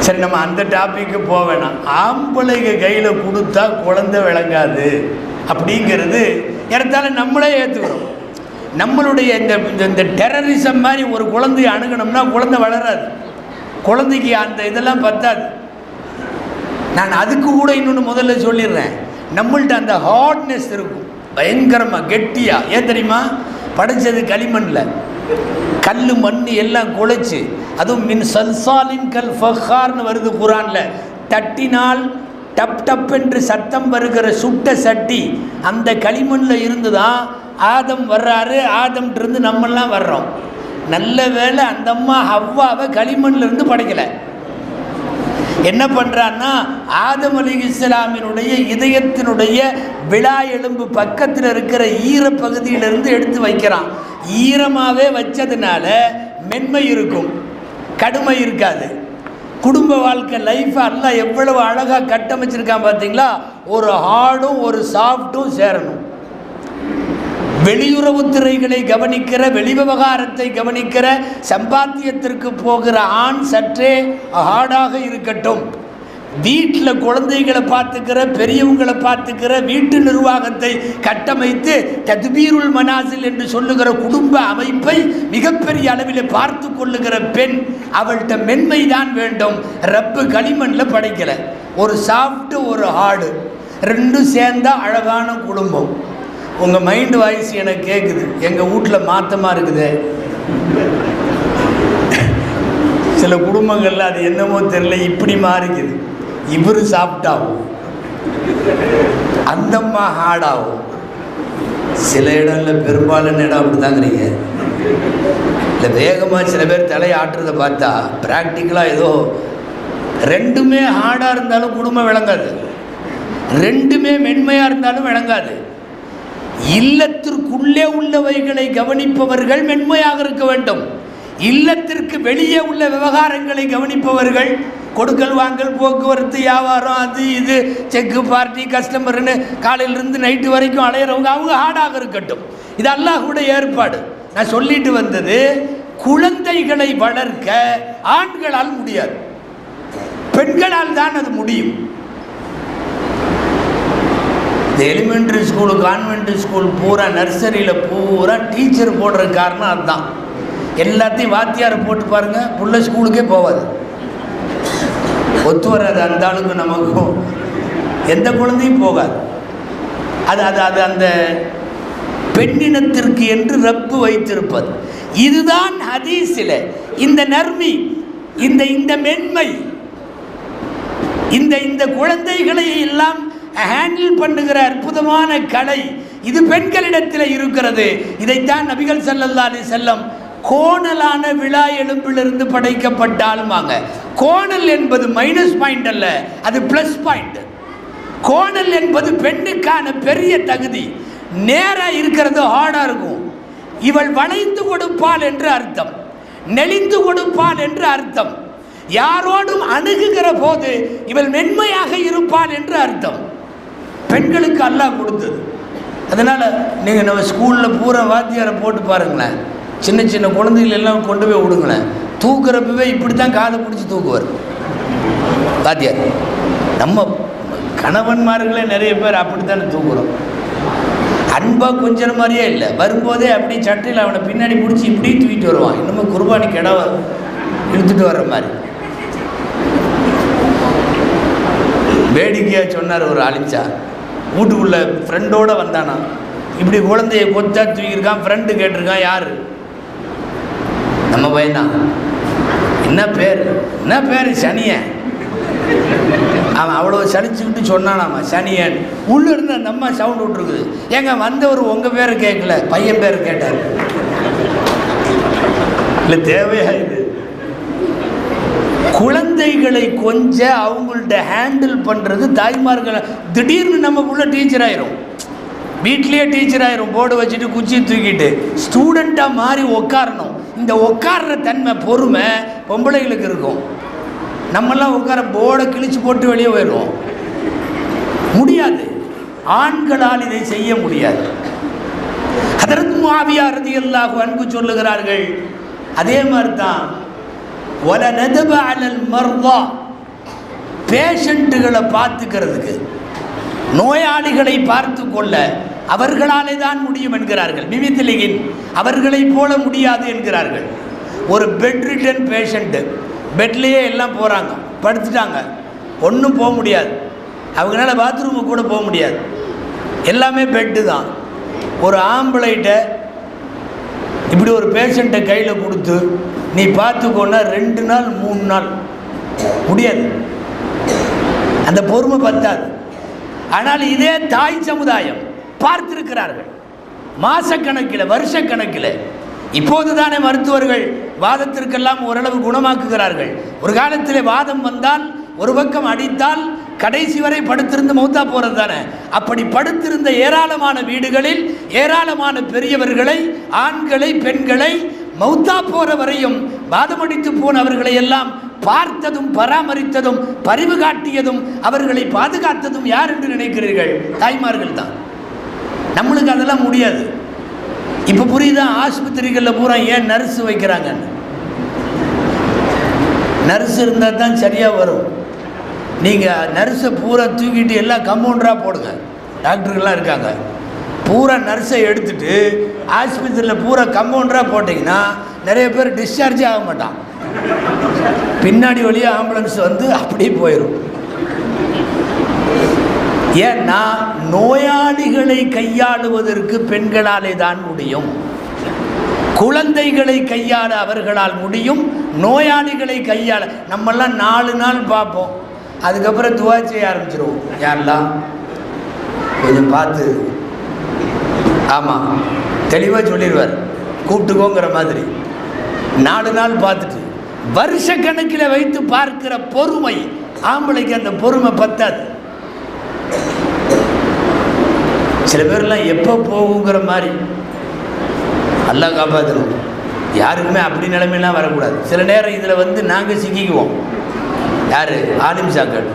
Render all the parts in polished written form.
சரி, நம்ம அந்த டாபிக்கு போக வேணாம். ஆம்பளைங்க கையில் கொடுத்தா குழந்தை விளங்காது அப்படிங்கிறது இடத்தால நம்மளே ஏற்றுக்கிறோம். நம்மளுடைய இந்த டெரரிசம் மாதிரி ஒரு குழந்தையை அணுகணும்னா குழந்தை வளராது, குழந்தைக்கு அந்த இதெல்லாம் பத்தாது. நான் அதுக்கு கூட இன்னொன்று முதல்ல சொல்லிடுறேன், நம்மள்ட்ட அந்த ஹார்ட்னஸ் இருக்கும் பயங்கரமாக கெட்டியாக. ஏன் தெரியுமா? படைச்சது களிமண்ணில், கல் மண் எல்லாம் குழைச்சி, அதுவும் மின் சல்சாலின் கல் ஃபஹார்னு வருது குரானில். தட்டினால் டப் டப் என்று சத்தம் வருகிற சுட்ட சட்டி அந்த களிமண்ணில் இருந்து தான் ஆதம் வர்றாரு. ஆதம்கிட்டருந்து நம்மெல்லாம் வர்றோம். நல்ல வேளை அந்த அம்மா ஹவ்வாவை களிமண்ணிலிருந்து படைக்கலை. என்ன பண்ணுறான்னா, ஆதம் அலைஹிஸ்ஸலாமினுடைய இதயத்தினுடைய விழா எலும்பு பக்கத்தில் இருக்கிற ஈரப்பகுதியிலிருந்து எடுத்து வைக்கிறான். ஈரமாகவே வச்சதுனால மென்மை இருக்கும், கடுமை இருக்காது. குடும்ப வாழ்க்கை லைஃப் எல்லாம் எவ்வளவு அழகாக கட்டமைச்சிருக்கான் பார்த்தீங்களா? ஒரு ஹார்டும் ஒரு சாஃப்டும் சேரணும். வெளியுறவுத்துறைகளை கவனிக்கிற, வெளிவிவகாரத்தை கவனிக்கிற, சம்பாத்தியத்திற்கு போகிற ஆண் சற்றே ஹார்டாக இருக்கட்டும். வீட்டில் குழந்தைகளை பார்த்துக்கிற, பெரியவங்களை பார்த்துக்கிற, வீட்டு நிர்வாகத்தை கட்டமைத்து தத்பீருல் மனாசில் என்று சொல்லுகிற குடும்ப அமைப்பை மிகப்பெரிய அளவில் பார்த்து கொள்ளுகிற பெண், அவள்கிட்ட மென்மை தான் வேண்டும். ரப்பு களிமண்ணில் படைக்கலை. ஒரு சாஃப்ட்டு ஒரு ஹார்டு ரெண்டும் சேர்ந்தா அழகான குடும்பம். உங்கள் மைண்டு வாய்ஸ் எனக்கு கேட்குது, எங்கள் வீட்டில் மாற்றமாக இருக்குது. சில குடும்பங்களில் அது என்னமோ தெரியல, இப்படி மாறிக்குது. இவர் சாப்பிட்டாவும் அந்தம்மா ஹார்டாகும். சில இடங்களில் பெரும்பாலான இடம் அப்படி தாங்கிறீங்க. இல்லை வேகமாக சில பேர் தலையை ஆட்டுறதை பார்த்தா ப்ராக்டிக்கலாக ஏதோ ரெண்டுமே ஹார்டாக இருந்தாலும் குடும்பம் விளங்காது, ரெண்டுமே மென்மையாக இருந்தாலும் விளங்காது. இல்லத்திற்குள்ளே உள்ளவைகளை கவனிப்பவர்கள் மென்மையாக இருக்க வேண்டும். இல்லத்திற்கு வெளியே உள்ள விவகாரங்களை கவனிப்பவர்கள், கொடுக்கல் வாங்கல், போக்குவரத்து, வியாபாரம், அது இது, செக்கு, பார்ட்டி, கஸ்டமர்னு காலையிலிருந்து நைட்டு வரைக்கும் அலையிறவங்க அவங்க ஹார்டாக இருக்கட்டும். இது அல்லாஹ்வுடைய ஏற்பாடு. நான் சொல்லிட்டு வந்தது, குழந்தைகளை வளர்க்க ஆண்களால் முடியாது, பெண்களால் தான் அது முடியும். இந்த எலிமெண்ட்ரி ஸ்கூலு, கான்வென்ட்ரி ஸ்கூல் பூரா, நர்சரியில் பூரா டீச்சர் போடுற காரணம் அதுதான். எல்லாத்தையும் வாத்தியாரை போட்டு பாருங்கள், புள்ள ஸ்கூலுக்கே போகாது, ஒத்து வராது. அந்த ஆளுக்கும் நமக்கும் எந்த குழந்தையும் போகாது. அது அது அது அந்த பெண்ணினத்திற்கு என்று ரப்பு வைத்திருப்பது. இதுதான் ஹதீஸில் இந்த நர்மி, இந்த மென்மை, இந்த குழந்தைகளை எல்லாம் ஹேண்டில் பண்ணுகிற அற்புதமான கலை இது பெண்களிடத்தில் இருக்கிறது. இதைத்தான் நபிகள் ஸல்லல்லாஹு அலைஹி வஸல்லம் கோணலான விழா எலும்பிலிருந்து படைக்கப்பட்டாலுமாங்க. கோணல் என்பது மைனஸ் பாயிண்ட் அல்ல, அது பிளஸ் பாயிண்ட். கோணல் என்பது பெண்ணுக்கான பெரிய தகுதி. நேராக இருக்கிறது ஹார்டாக இருக்கும். இவள் வளைந்து கொடுப்பாள் என்று அர்த்தம், நெளிந்து கொடுப்பாள் என்று அர்த்தம். யாரோடும் அணுகுகிற போது இவள் மென்மையாக இருப்பாள் என்று அர்த்தம். பெண்களுக்கு அல்லாஹ் கொடுத்தது. அதனால் நீங்கள் நம்ம ஸ்கூலில் பூரா வாத்தியாரை போட்டு பாருங்களேன், சின்ன சின்ன குழந்தைகள் எல்லாம் கொண்டு போய் விடுங்களேன், தூக்குறப்பவே இப்படி தான் காதை பிடிச்சி தூக்குவார் வாத்தியார். நம்ம கணவன்மார்களே நிறைய பேர் அப்படித்தானே தூக்குறோம். அன்பாக கொஞ்சம் மாதிரியே இல்லை, வரும்போதே அப்படி சட்டையில் அவனை பின்னாடி பிடிச்சி இப்படி தூக்கிட்டு வருவான். இன்னமும் குர்பானி கிடவ இழுத்துட்டு வர்ற மாதிரி. வேடிக்கையாக சொன்னார் ஒரு ஆலிச்சா, வீட்டுக்குள்ளே ஃப்ரெண்டோடு வந்தானா, இப்படி குழந்தைய கொத்தா தூக்கியிருக்கான். ஃப்ரெண்டு கேட்டிருக்கான், யார்? நம்ம பையனா. என்ன பேர்? சனியன். அவன் அவ்வளோ சலிச்சுக்கிட்டு சொன்னானாமா சனியன். உள்ளே இருந்து அந்த அம்மா சவுண்ட் விட்டுருக்குது. ஏங்க வந்தவர் உங்கள் பேரை கேட்கல, பையன் பேர் கேட்டார். இல்லை தேவையா இது? குழந்தைகளை கொஞ்சம் அவங்கள்ட்ட ஹேண்டில் பண்ணுறது தாய்மார்கள். திடீர்னு நம்ம புள்ள டீச்சர் ஆயிரும், வீட்லேயே டீச்சர் ஆயிரும், போர்டு வச்சுட்டு குச்சி தூக்கிட்டு ஸ்டூடெண்ட்டாக மாறி உட்காரணும். இந்த உட்கார்ற தன்மை, பொறுமை பொம்பளைகளுக்கு இருக்கும். நம்மெல்லாம் உட்கார போர்டை கிழிச்சு போட்டு வெளியே போயிடுவோம். முடியாது, ஆண்களால் இதை செய்ய முடியாது. ஹதரத் முஆவியா ரலியல்லாஹு அன்ஹு சொல்லுகிறார்கள், அதே மாதிரி தான் وَلَنَدْبَ عَلَى الْمَرْضَى பேஷண்ட்டுகளை பார்த்துக்கிறதுக்கு, நோயாளிகளை பார்த்து கொள்ள அவர்களாலே தான் முடியும் என்கிறார்கள். மிமித்திலிகின் அவர்களை போல முடியாது என்கிறார்கள். ஒரு பெட் ரிட்டன் பேஷண்ட்டு, பெட்லேயே எல்லாம் போகிறாங்க, படுத்துட்டாங்க, ஒன்றும் போக முடியாது, அவங்களால பாத்ரூமுக்கு கூட போக முடியாது, எல்லாமே பெட்டு தான். ஒரு ஆம்பளைட்ட இப்படி ஒரு பேஷண்ட்டை கையில் கொடுத்து நீ பார்த்துக்கோன்னா 2 நாள் 3 நாள் முடியாது, அந்த பொறுமை பத்தாது. ஆனால் இதே தாய் சமுதாயம் பார்த்திருக்கிறார்கள் மாசக்கணக்கில், வருஷக்கணக்கில். இப்போது தானே மருத்துவர்கள் வாதத்திற்கெல்லாம் ஓரளவு குணமாக்குகிறார்கள். ஒரு காலத்தில் வாதம் வந்தால் ஒரு பக்கம் அடித்தால் கடைசி வரை படுத்திருந்து மௌத்தா போகிறது தானே. அப்படி படுத்திருந்த ஏராளமான வீடுகளில் ஏராளமான பெரியவர்களை, ஆண்களை, பெண்களை மௌத்தா போற வரையும் வாதமடித்து போனவர்களை எல்லாம் பார்த்ததும் பராமரித்ததும் பரிவு காட்டியதும் அவர்களை பாதுகாத்ததும் யார் என்று நினைக்கிறீர்கள்? தாய்மார்கள் தான். நம்மளுக்கு அதெல்லாம் முடியாது. இப்போ புரியுதா ஆஸ்பத்திரிகளில் பூரா ஏன் நர்ஸு வைக்கிறாங்கன்னு? நர்ஸ் இருந்தால் தான் சரியாக வரும். நீங்கள் நர்ஸை பூரா தூக்கிட்டு எல்லாம் கம்பவுண்டராக போடுங்க, டாக்டர்கள்லாம் இருக்காங்க, பூரா நர்ஸை எடுத்துட்டு ஆஸ்பத்திரியில் பூரா கம்பவுண்டராக போட்டிங்கன்னா நிறைய பேர் டிஸ்சார்ஜே ஆக மாட்டான். பின்னாடி வழியாக ஆம்புலன்ஸ் வந்து அப்படியே போயிடும். ஏன்னா நோயாளிகளை கையாளுவதற்கு பெண்களாலே தான் முடியும், குழந்தைகளை கையாள அவர்களால் முடியும், நோயாளிகளை கையாள நம்மெல்லாம் 4 நாள் பார்ப்போம், அதுக்கப்புறம் துவா செய்ய ஆரம்பிச்சிருவோம். யாரெல்லாம் கொஞ்சம் பார்த்து, ஆமாம் தெளிவாக சொல்லிடுவார், கூப்பிட்டுக்கோங்கிற மாதிரி. 4 நாள் பார்த்துட்டு வருஷக்கணக்கில் வைத்து பார்க்கிற பொறுமை ஆம்பளைக்கு அந்த பொறுமை பத்தாது. சில பேர்லாம் எப்போ போகுங்கிற மாதிரி. அல்லாஹ் காப்பாற்றணும். யாருக்குமே அப்படி நிலைமையெல்லாம் வரக்கூடாது. சில நேரம் இதில் வந்து நாங்கள் சிக்கிக்குவோம். யார்? ஆலிம் சாக்கள்.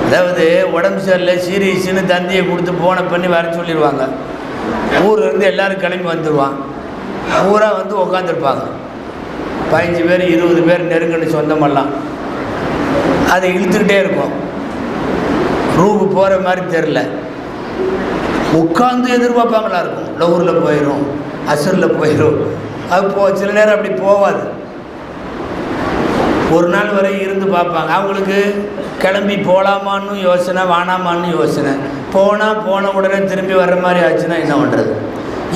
அதாவது உடம்பு சரியில்லை சீரியஸ்னு தந்தியை கொடுத்து போனை பண்ணி வர சொல்லிடுவாங்க. ஊர்லேருந்து எல்லோரும் கிளம்பி வந்துடுவான். ஊராக வந்து உக்காந்துருப்பாங்க. 15 பேர் 20 பேர் நெருங்கன்னு சொந்தமெல்லாம். அதை இழுத்துக்கிட்டே இருக்கும். ரூபு போகிற மாதிரி தெரில. உட்காந்து எதிர்பார்ப்பாங்களா இருக்கும். லவுரில் போயிடும், அசரில் போயிடும். அது சில நேரம் அப்படி போகாது. ஒரு நாள் வரை இருந்து பார்ப்பாங்க. அவங்களுக்கு கிளம்பி போகலாமான்னு யோசனை, வானாமான்னு யோசனை. போன உடனே திரும்பி வர்ற மாதிரி ஆச்சுன்னா என்ன பண்ணுறது?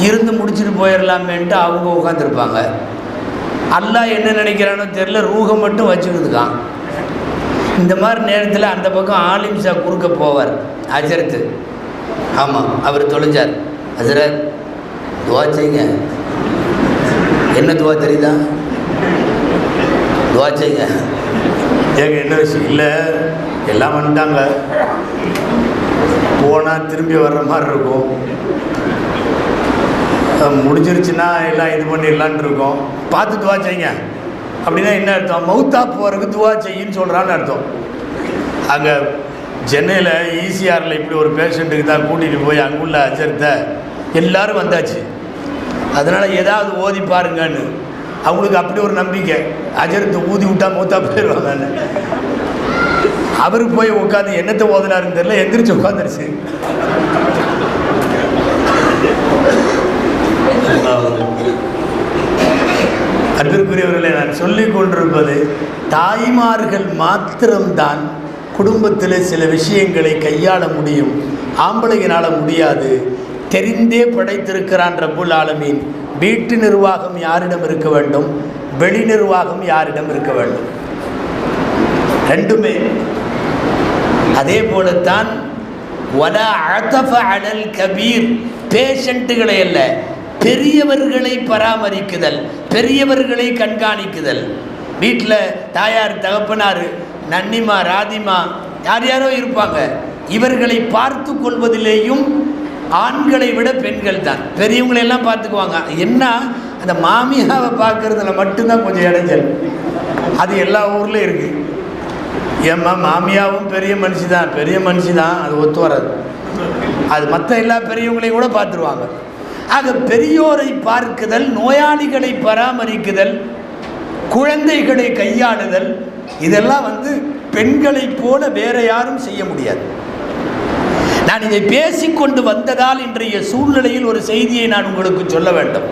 இருந்து முடிச்சுட்டு போயிடலாமேன்ட்டு அவங்க உட்காந்துருப்பாங்க. அல்லாஹ் என்ன நினைக்கிறானோ தெரியல, ரூஹை மட்டும் வச்சுக்கிதுக்கான். இந்த மாதிரி நேரத்தில் அந்த பக்கம் ஆலிம் ஷா குறுக்க போவார். அஜரத்து, ஆமாம் அவர் தொலைஞ்சார். அஜரத் துவா செய்யுங்க. என்ன துவா தெரியுதா? துவா செய்யுங்க. ஏங்க என்ன விஷயம்? இல்லை எல்லாம் வந்துட்டாங்க, போனால் திரும்பி வர்ற மாதிரி இருக்கும், முடிஞ்சிருச்சுன்னா எல்லாம் இது பண்ணிடலான் இருக்கோம், பார்த்து துவா செய்யுங்க. அப்படின்னா என்ன அர்த்தம்? மௌத்தா போகிறதுக்கு துவா செய்யின்னு சொல்கிறான்னு அர்த்தம். அங்கே சென்னையில் ஈசிஆரில் இப்படி ஒரு பேஷண்ட்டுக்கு தான் கூட்டிகிட்டு போய் அங்குள்ள அஜரத்தை எல்லோரும் வந்தாச்சு. அதனால் ஏதாவது ஓதி பாருங்கன்னு அவங்களுக்கு அப்படி ஒரு நம்பிக்கை. அஜரத்தை ஊதி விட்டால் மௌத்தா போயிடுவாங்கன்னு. அவருக்கு போய் உட்காந்து என்னத்தை ஓதினாருன்னு தெரியல, எந்திரிச்சு உட்காந்துருச்சு. அன்பிற்குரியவர்களை, நான் சொல்லிக் கொண்டிருப்பது தாய்மார்கள் மாத்திரம்தான் குடும்பத்தில் சில விஷயங்களை கையாள முடியும், ஆம்பளையினால் முடியாது. தெரிந்தே படைத்திருக்கிறான் ரப்புல் ஆலமீன். வீட்டு நிர்வாகம் யாரிடம் இருக்க வேண்டும், வெளி நிர்வாகம் யாரிடம் இருக்க வேண்டும், ரெண்டுமே. அதே போலத்தான் வலா அத்தஃப அலல் கபீர், பேஷண்ட்டுகளை அல்ல, பெரியவர்களை பராமரிக்குதல், பெரியவர்களை கண்காணிக்குதல். வீட்டில் தாயார், தகப்பனார், நன்னிமா, ராதிமா, யார் யாரோ இருப்பாங்க. இவர்களை பார்த்து கொள்வதிலேயும் ஆண்களை விட பெண்கள் தான். பெரியவங்களெல்லாம் பார்த்துக்குவாங்க. என்ன அந்த மாமியாவை பார்க்குறதுல மட்டும்தான் கொஞ்சம் இடைஞ்சல். அது எல்லா ஊர்லேயும் இருக்குது. ஏம்மா மாமியாவும் பெரிய மனுஷி தான், பெரிய மனுஷி தான், அது ஒத்து வராது. அது மற்ற எல்லா பெரியவங்களையும் கூட பார்த்துருவாங்க. ஆக பெரியோரை பார்க்குதல், நோயாளிகளை பராமரிக்குதல், குழந்தைகளை கையாளுதல், இதெல்லாம் பெண்களைப் போல வேற யாரும் செய்ய முடியாது. நான் இதை பேசிக்கொண்டு வந்ததால் இன்றைய சூழ்நிலையில் ஒரு செய்தியை நான் உங்களுக்கு சொல்ல வேண்டும்.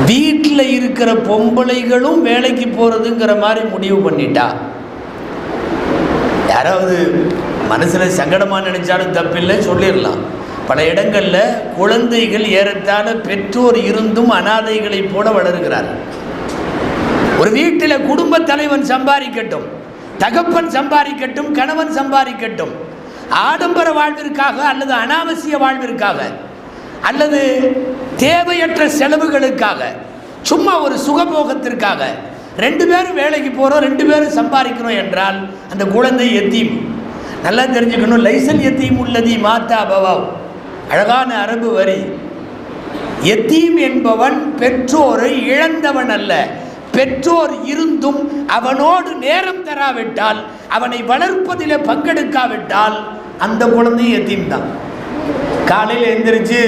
வீட்டில் இருக்கிற பொம்பளைகளும் வேலைக்கு போகிறதுங்கிற மாதிரி முடிவு பண்ணிட்டா, யாராவது மனசில் சங்கடமாக நினைச்சாலும் தப்பில்லை, சொல்லிடலாம். பல இடங்களில் குழந்தைகள் ஏறத்தாழ பெற்றோர் இருந்தும் அனாதைகளைப் போல வளர்கிறார்கள். ஒரு வீட்டில் குடும்ப தலைவன் சம்பாதிக்கட்டும், தகப்பன் சம்பாதிக்கட்டும், கணவன் சம்பாதிக்கட்டும், ஆடம்பர வாழ்விற்காக அல்லது அனாவசிய வாழ்விற்காக அல்லது தேவையற்ற செலவுகளுக்காக, சும்மா ஒரு சுகபோகத்திற்காக 2 பேரும் வேலைக்கு போகிறோம், 2 பேரும் சம்பாதிக்கிறோம் என்றால் அந்த குழந்தை எத்தீம். நல்லா தெரிஞ்சுக்கணும். லைசல் எத்தீம் உள்ளதி மாத்தா பவாவ், அழகான அரபு வரி. எத்தீம் என்பவன் பெற்றோரை இழந்தவன் அல்ல. பெற்றோர் இருந்தும் அவனோடு நேரம் தராவிட்டால், அவனை வளர்ப்பதில் பங்கெடுக்காவிட்டால் அந்த குழந்தை எத்தீம் தான். காலையில் எந்திரிச்சு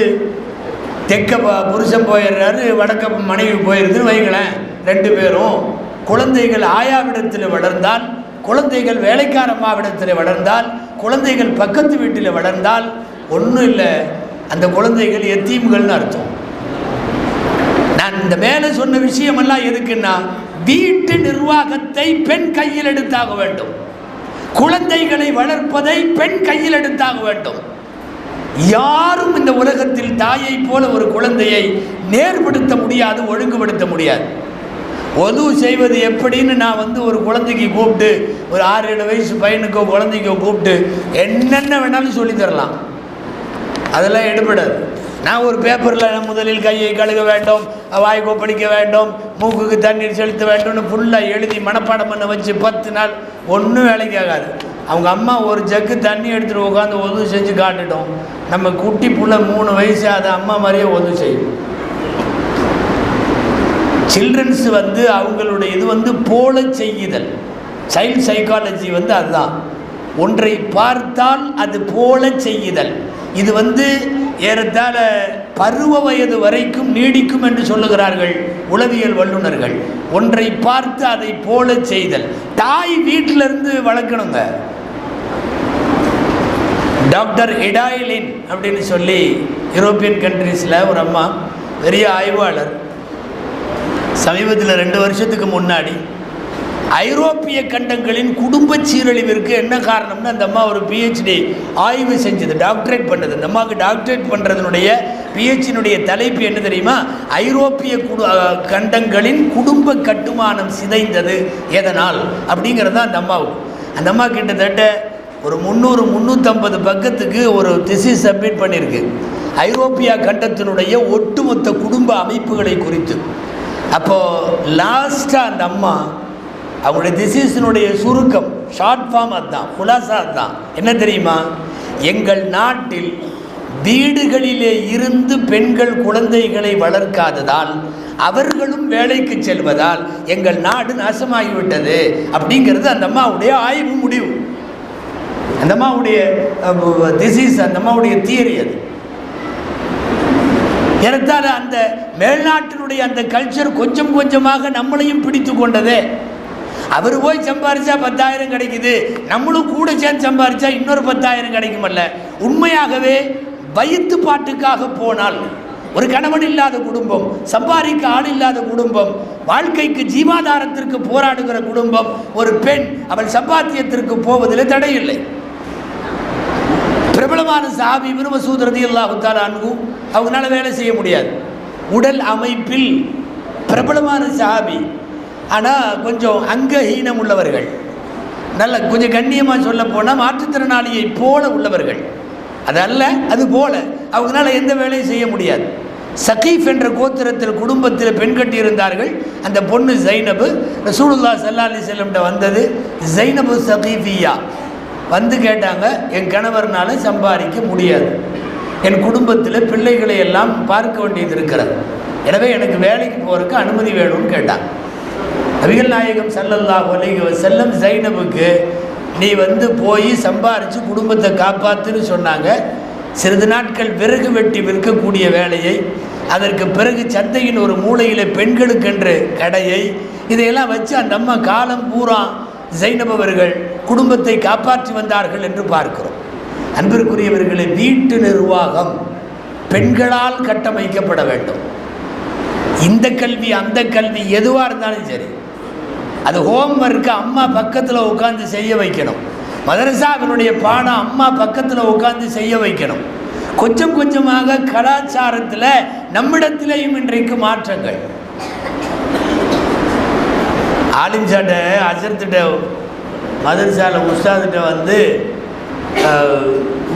தெற்க புருஷன் போயிடுறாரு, வடக்க மனைவி போயிருதுன்னு வைங்களேன். 2 பேரும் குழந்தைகள் ஆயாவிடத்தில் வளர்ந்தால், குழந்தைகள் வேலைக்காரம்மாவிடத்தில் வளர்ந்தால், குழந்தைகள் பக்கத்து வீட்டில் வளர்ந்தால் ஒன்றும் இல்லை, அந்த குழந்தைகள் எத்தீம்கள்னு அர்த்தம். நான் இந்த மேலே சொன்ன விஷயமெல்லாம் எதுக்குன்னா, வீட்டு நிர்வாகத்தை பெண் கையில் எடுத்தாக வேண்டும். குழந்தைகளை வளர்ப்பதை பெண் கையில் எடுத்தாக வேண்டும். யாரும் இந்த உலகத்தில் தாயை போல ஒரு குழந்தையை நேர்படுத்த முடியாது, ஒழுங்குபடுத்த முடியாது. ஒது செய்வது எப்படின்னு நான் ஒரு குழந்தைக்கு கூப்பிட்டு, ஒரு 6-7 வயசு பையனுக்கோ குழந்தைக்கோ கூப்பிட்டு என்னென்ன வேணாலும் சொல்லி தரலாம். அதெல்லாம் எடுபடாது. நான் ஒரு பேப்பரில் முதலில் கையை கழுக வேண்டும், வாய் கொப்பளிக்க வேண்டும், மூக்குக்கு தண்ணீர் செலுத்த வேண்டும்னு ஃபுல்லாக எழுதி மனப்பாடம் பண்ண வச்சு 10 நாள் ஒன்றும் வேலைக்கு ஆகாது. அவங்க அம்மா ஒரு ஜக்கு தண்ணி எடுத்துகிட்டு உட்காந்து உதவி செஞ்சு காட்டிட்டோம். நம்ம குட்டி புள்ள 3 வயசு, அது அம்மா மாதிரியே உதவி செய்யும். சில்ட்ரன்ஸ் அவங்களுடைய இது போல செய்யுதல். சைல்டு சைக்காலஜி அதுதான். ஒன்றை பார்த்தால் அது போல செய்யுதல். இது ஏறத்தாழ பருவ வயது வரைக்கும் நீடிக்கும் என்று சொல்லுகிறார்கள் உளவியல் வல்லுநர்கள். ஒன்றை பார்த்து அதை போல செய்தல். தாய் வீட்டிலிருந்து வளர்க்கணுங்க. டாக்டர் எடாயிலின் அப்படின்னு சொல்லி யூரோப்பியன் கண்ட்ரீஸில் ஒரு அம்மா, பெரிய ஆய்வாளர், சமீபத்தில் 2 வருஷத்துக்கு முன்னாடி ஐரோப்பிய கண்டங்களின் குடும்ப சீரழிவிற்கு என்ன காரணம்னு அந்த அம்மா ஒரு PhD ஆய்வு செஞ்சது, டாக்டரேட் பண்ணது. அந்த அம்மாவுக்கு டாக்டரேட் பண்ணுறதுனுடைய PhDனுடைய தலைப்பு என்ன தெரியுமா? ஐரோப்பிய கண்டங்களின் குடும்ப கட்டுமானம் சிதைந்தது எதனால் அப்படிங்கிறது தான் அந்த அம்மாவுக்கு. அந்த அம்மா கிட்டத்தட்ட ஒரு 300-350 பக்கத்துக்கு ஒரு திசிஸ் சப்மிட் பண்ணியிருக்கு, ஐரோப்பியா கண்டத்தினுடைய ஒட்டுமொத்த குடும்ப அமைப்புகளை குறித்து. அப்போது லாஸ்ட்டாக அந்த அம்மா அவங்களுடைய திசிஸினுடைய சுருக்கம், ஷார்ட் ஃபார்ம் அதுதான், குலாசா அதுதான். என்ன தெரியுமா? எங்கள் நாட்டில் வீடுகளிலே இருந்து பெண்கள் குழந்தைகளை வளர்க்காததால், அவர்களும் வேலைக்கு செல்வதால் எங்கள் நாடு நாசமாகிவிட்டது அப்படிங்கிறது அந்த அம்மாவுடைய ஆய்வு முடிவு. அந்த அம்மாவுடைய திசிஸ், அந்த அம்மாவுடைய தியரி அது. ஏறத்தாழ அந்த மேல்நாட்டினுடைய அந்த கல்ச்சர் கொஞ்சம் கொஞ்சமாக நம்மளையும் பிடித்து கொண்டதே. அவர் போய் சம்பாரிச்சா 10,000 கிடைக்குது, நம்மளும் கூட சேர்ந்து சம்பாரிச்சா இன்னொரு 10,000 கிடைக்குமல்ல. உண்மையாகவே வயிற்று பாட்டுக்காக போனால், ஒரு கணவன் இல்லாத குடும்பம், சம்பாதிக்க ஆள் இல்லாத குடும்பம், வாழ்க்கைக்கு ஜீவாதாரத்திற்கு போராடுகிற குடும்பம், ஒரு பெண் அவள் சம்பாத்தியத்திற்கு போவதில் தடையில்லை. பிரபலமான சஹாபி இப்னு மஸ்ஊத் ரலியல்லாஹு தஆலா அன்ஹு, அவங்களால வேலை செய்ய முடியாது, உடல் அமைப்பில் பிரபலமான சஹாபி, ஆனால் கொஞ்சம் அங்கஹீனம் உள்ளவர்கள், நல்ல கொஞ்சம் கண்ணியமாக சொல்ல போனால் மாற்றுத்திறனாளியை போல உள்ளவர்கள், அதல்ல அது போல அவங்களால எந்த வேலையும் செய்ய முடியாது. சகீஃப் என்ற கோத்திரத்தில் குடும்பத்தில் பெண் கட்டி இருந்தார்கள். அந்த பொண்ணு ஜைனபு ரசூலுல்லாஹி ஸல்லல்லாஹு அலைஹி வஸல்லம் வந்தது. ஜைனபு சகீஃபியா கேட்டாங்க, என் கணவர்னால சம்பாதிக்க முடியாது, என் குடும்பத்தில் பிள்ளைகளை எல்லாம் பார்க்க வேண்டியது இருக்கிறது, எனவே எனக்கு வேலைக்கு போகிறதுக்கு அனுமதி வேணும்னு கேட்டாங்க. நபிகள் நாயகம் ஸல்லல்லாஹு அலைஹி வஸல்லம் ஜைனபுக்கு, நீ போய் சம்பாரித்து குடும்பத்தை காப்பாற்றுன்னு சொன்னாங்க. சிறிது நாட்கள் விறகு வெட்டி விற்கக்கூடிய வேலையை, அதற்கு பிறகு சந்தையின் ஒரு மூலையில் பெண்களுக்கென்று கடையை, இதையெல்லாம் வச்சு அந்த அம்மா காலம் பூரா ஜைனப் அவர்கள் குடும்பத்தை காப்பாற்றி வந்தார்கள் என்று பார்க்கிறோம். அன்பிற்குரியவர்களே, வீட்டு நிர்வாகம் பெண்களால் கட்டமைக்கப்பட வேண்டும். இந்த கல்வி அந்த கல்வி எதுவாக இருந்தாலும் சரி, அது ஹோம்ஒர்க்கு அம்மா பக்கத்தில் உட்காந்து செய்ய வைக்கணும். மதரசாவினுடைய பாடம் அம்மா பக்கத்தில் உட்காந்து செய்ய வைக்கணும். கொஞ்சம் கொஞ்சமாக கலாச்சாரத்தில் நம்மிடத்திலேயும் இன்றைக்கு மாற்றங்கள். ஆலிம் சாட்ட அஜர்த்திட்ட மதரசாவில் உஸ்தாதிட்ட வந்து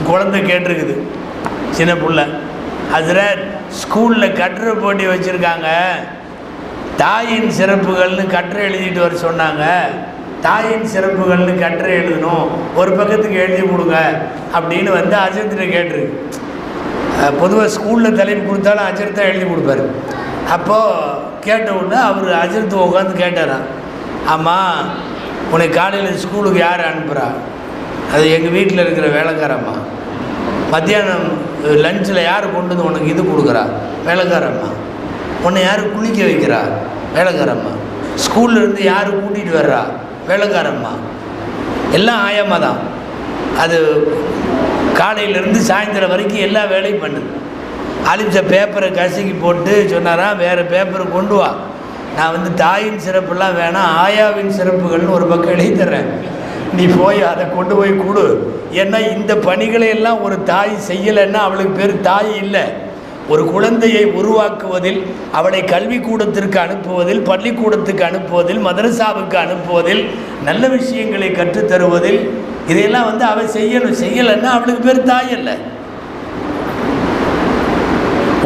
குழந்தை கேட்டிருக்குது, சின்ன பிள்ளை, ஹஜ்ரத் ஸ்கூலில் கட்டுரை போட்டி வச்சுருக்காங்க, தாயின் சிறப்புகள்னு கட்டுரை எழுதிட்டு வர சொன்னாங்க, தாயின் சிறப்புகள்னு கட்டுரை எழுதணும், ஒரு பக்கத்துக்கு எழுதி கொடுங்க அப்படின்னு வந்து அஜர்த்திட்ட கேட்டிருக்கு. பொதுவாக ஸ்கூலில் தலைப்பு கொடுத்தாலும் அஜர்த் தான் எழுதி கொடுப்பாரு. அப்போது கேட்ட உடனே அவர் அஜர்த்து உட்காந்து கேட்டாரான், ஆமாம் உனக்கு காலையில் ஸ்கூலுக்கு யார் அனுப்புகிறா? அது எங்கள் வீட்டில் இருக்கிற வேலைக்காரம்மா. மத்தியானம் லஞ்சில் யார் கொண்டு வந்து உனக்கு இது கொடுக்குறா? வேலைக்காரம்மா. உன்னை யார் குளிக்க வைக்கிறா? வேலைக்காரம்மா. ஸ்கூல்லேருந்து யார் கூட்டிகிட்டு வர்றா? வேலைக்காரம்மா. எல்லாம் ஆயம்மா தான். அது காலையிலேருந்து சாயந்தரம் வரைக்கும் எல்லா வேலையும் பண்ணுது. அழிச்ச பேப்பரை கசக்கி போட்டு சொன்னாராம், வேறு பேப்பரை கொண்டு வா, நான் வந்து தாயின் சிறப்புலாம் வேணாம், ஆயாவின் சிறப்புகள்னு ஒரு பக்கம் எழுதி தர்றேன், நீ போய் அதை கொண்டு போய் கொடு. ஏன்னா இந்த பணிகளை எல்லாம் ஒரு தாய் செய்யலைன்னா அவளுக்கு பேர் தாய் இல்லை. ஒரு குழந்தையை உருவாக்குவதில், அவளை கல்விக்கூடத்திற்கு அனுப்புவதில், பள்ளிக்கூடத்துக்கு அனுப்புவதில், மதரசாவுக்கு அனுப்புவதில், நல்ல விஷயங்களை கற்றுத்தருவதில், இதையெல்லாம் வந்து அவள் செய்யணும். செய்யலைன்னா அவளுக்கு பேர் தாய் இல்லை.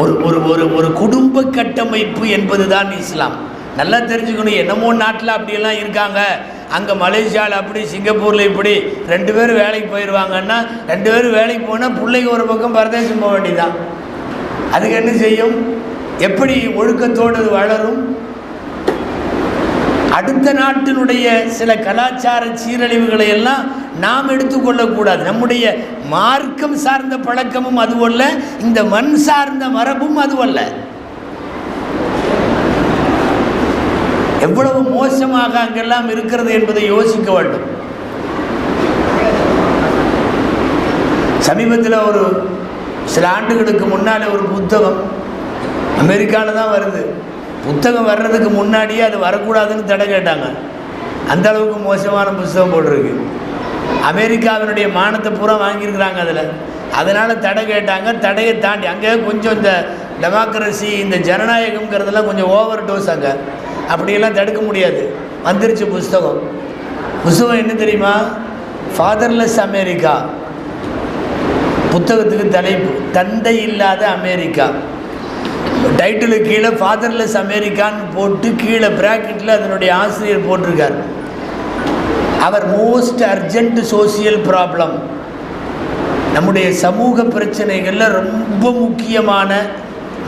ஒரு ஒரு ஒரு ஒரு குடும்ப கட்டமைப்பு என்பது தான் இஸ்லாம். நல்லா தெரிஞ்சுக்கணும். என்னமோ நாட்டில் அப்படியெல்லாம் இருக்காங்க, அங்கே மலேசியாவில் அப்படி, சிங்கப்பூரில் இப்படி, 2 பேர் வேலைக்கு போயிடுவாங்கன்னா, 2 பேர் வேலைக்கு போனால் பிள்ளைக்கு ஒரு பக்கம் பரதேசம் போக வேண்டியதான். அதுக்கு என்ன செய்யும்? எப்படி ஒழுக்கத்தோடு வளரும்? அடுத்த நாட்டினுடைய சில கலாச்சார சீரழிவுகளை எல்லாம் நாம் எடுத்துக்கொள்ளக்கூடாது. நம்முடைய மார்க்கம் சார்ந்த பழக்கமும் அதுவல்ல, இந்த மண் சார்ந்த மரபும் அதுவல்ல. எவ்வளவு மோசமாக அங்கெல்லாம் இருக்கிறது என்பதை யோசிக்க வேண்டும். சமீபத்தில் ஒரு சில ஆண்டுகளுக்கு முன்னால் ஒரு புத்தகம் அமெரிக்காவில் தான் வருது. புத்தகம் வர்றதுக்கு முன்னாடியே அது வரக்கூடாதுன்னு தடை கேட்டாங்க. அந்த அளவுக்கு மோசமான புத்தகம் போட்டிருக்கு. அமெரிக்காவினுடைய மானத்தை பூரா வாங்கியிருக்கிறாங்க அதில். அதனால் தடை கேட்டாங்க. தடையை தாண்டி அங்கே கொஞ்சம் இந்த டெமோக்ரஸி, இந்த ஜனநாயகங்கிறதெல்லாம் கொஞ்சம் ஓவர் டோஸ். அங்கே அப்படியெல்லாம் தடுக்க முடியாது. வந்துருச்சு புஸ்தகம். புஸ்தகம் என்ன தெரியுமா? Fatherless America. புத்தகத்துக்கு தலைப்பு தந்தை இல்லாத அமெரிக்கா. டைட்டிலு கீழே ஃபாதர்லெஸ் அமெரிக்கான்னு போட்டு கீழே பிராக்கெட்டில் அதனுடைய ஆசிரியர் போட்டிருக்கார், அவர் மோஸ்ட் அர்ஜென்ட் சோசியல் ப்ராப்ளம். நம்முடைய சமூக பிரச்சனைகளில் ரொம்ப முக்கியமான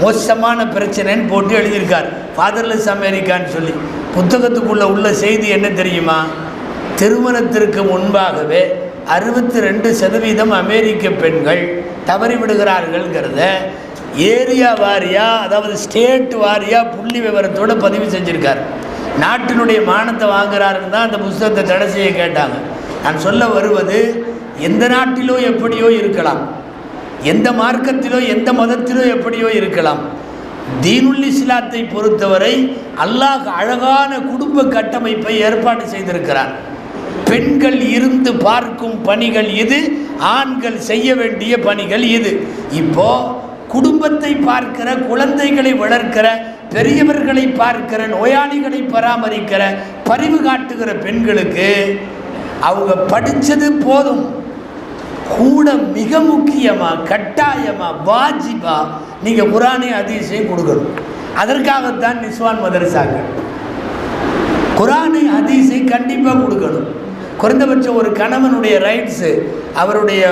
மோசமான பிரச்சனைன்னு போட்டு எழுதியிருக்கார், ஃபாதர்லெஸ் அமெரிக்கான்னு சொல்லி. புத்தகத்துக்குள்ளே உள்ள செய்தி என்ன தெரியுமா? திருமணத்திற்கு முன்பாகவே 62% அமெரிக்க பெண்கள் தவறிவிடுகிறார்கள்ங்கிறத ஏரியா வாரியாக, அதாவது ஸ்டேட் வாரியாக புள்ளி விவரத்தோடு பதிவு செஞ்சுருக்கார். நாட்டினுடைய மானத்தை வாங்குறாருன்னு தான் அந்த புத்தகத்தை தடை செய்ய கேட்டாங்க. நான் சொல்ல வருவது, எந்த நாட்டிலோ எப்படியோ இருக்கலாம், எந்த மார்க்கத்திலோ எந்த மதத்திலோ எப்படியோ இருக்கலாம், தீனுல் இஸ்லாத்தை பொறுத்தவரை அல்லாஹ் அழகான குடும்ப கட்டமைப்பை ஏற்பாடு செய்திருக்கிறார். பெண்கள் இருந்து பார்க்கும் பணிகள் இது, ஆண்கள் செய்ய வேண்டிய பணிகள் இது. இப்போ குடும்பத்தை பார்க்கிற, குழந்தைகளை வளர்க்கிற, பெரியவர்களை பார்க்கிற, நோயாளிகளை பராமரிக்கிற, பரிவு காட்டுகிற பெண்களுக்கு அவங்க படித்தது போதும், கூட மிக முக்கியமாக கட்டாயமாக வாஜிபா நீங்கள் குரானை ஹதீஸையும் கொடுக்கணும். அதற்காகத்தான் நிஸ்வான் மதரசாக்கள். குரானை ஹதீஸை கண்டிப்பாக கொடுக்கணும். குறைந்தபட்சம் ஒரு கணவனுடைய ரைட்ஸு, அவருடைய